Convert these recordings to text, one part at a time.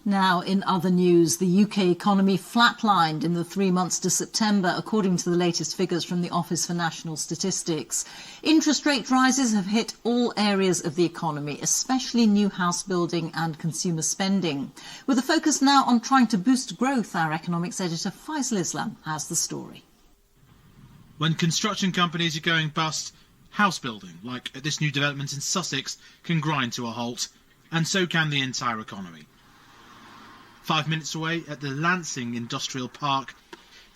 Now, in other news, the UK economy flatlined in the 3 months to September, according to the latest figures from the Office for National Statistics. Interest rate rises have hit all areas of the economy, especially new house building and consumer spending. With a focus now on trying to boost growth, our economics editor Faisal Islam has the story. When construction companies are going bust, house building, like at this new development in Sussex, can grind to a halt, and so can the entire economy. 5 minutes away at the Lancing Industrial Park,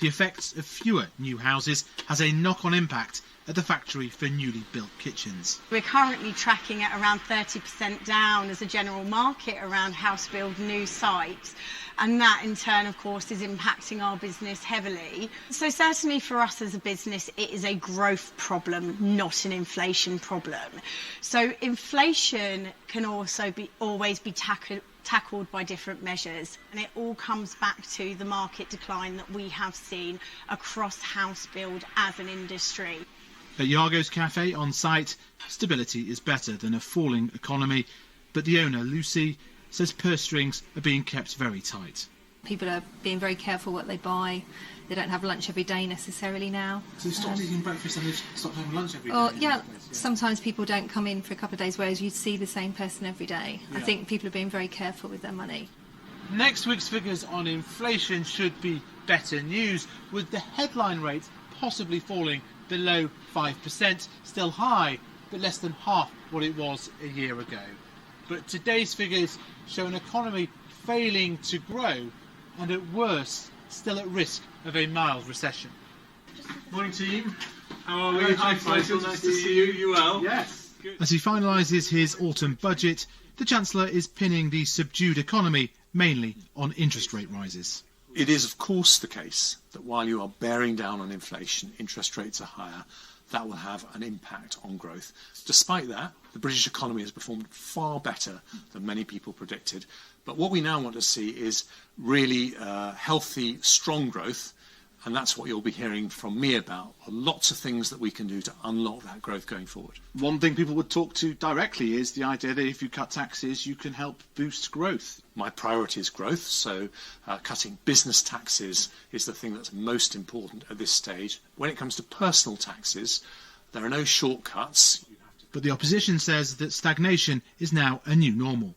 the effects of fewer new houses has a knock-on impact at the factory for newly built kitchens. We're currently tracking at around 30% down as a general market around house build new sites, and that in turn of course is impacting our business heavily. So certainly for us as a business it is a growth problem, not an inflation problem. So inflation can also always be tackled by different measures, and it all comes back to the market decline that we have seen across house build as an industry. At Iago's cafe on site, stability is better than a falling economy, but the owner, Lucy, says purse strings are being kept very tight. People are being very careful what they buy. They don't have lunch every day necessarily now. So you stopped eating breakfast and you stopped having lunch every day? Oh, yeah. Sometimes people don't come in for a couple of days, whereas you'd see the same person every day. Yeah. I think people are being very careful with their money. Next week's figures on inflation should be better news, with the headline rate possibly falling below 5%, still high, but less than half what it was a year ago. But today's figures show an economy failing to grow and at worst still at risk of a mild recession. Morning team, how are we? Hi Faisal, nice to see you. You well? Yes. Good. As he finalises his autumn budget, the Chancellor is pinning the subdued economy mainly on interest rate rises. It is of course the case that while you are bearing down on inflation, interest rates are higher. That will have an impact on growth. Despite that, the British economy has performed far better than many people predicted. But what we now want to see is really healthy, strong growth, and that's what you'll be hearing from me about. Lots of things that we can do to unlock that growth going forward. One thing people would talk to directly is the idea that if you cut taxes, you can help boost growth. My priority is growth, so cutting business taxes is the thing that's most important at this stage. When it comes to personal taxes, there are no shortcuts. But the opposition says that stagnation is now a new normal.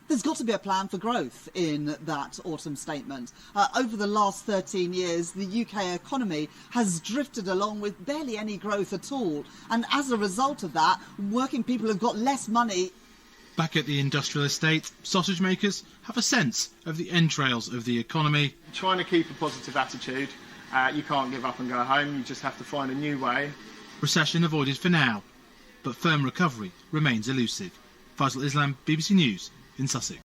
There's got to be a plan for growth in that autumn statement. Over the last 13 years, the UK economy has drifted along with barely any growth at all. And as a result of that, working people have got less money. Back at the industrial estate, sausage makers have a sense of the entrails of the economy. Trying to keep a positive attitude. You can't give up and go home. You just have to find a new way. Recession avoided for now, but firm recovery remains elusive. Faisal Islam, BBC News in Sussex.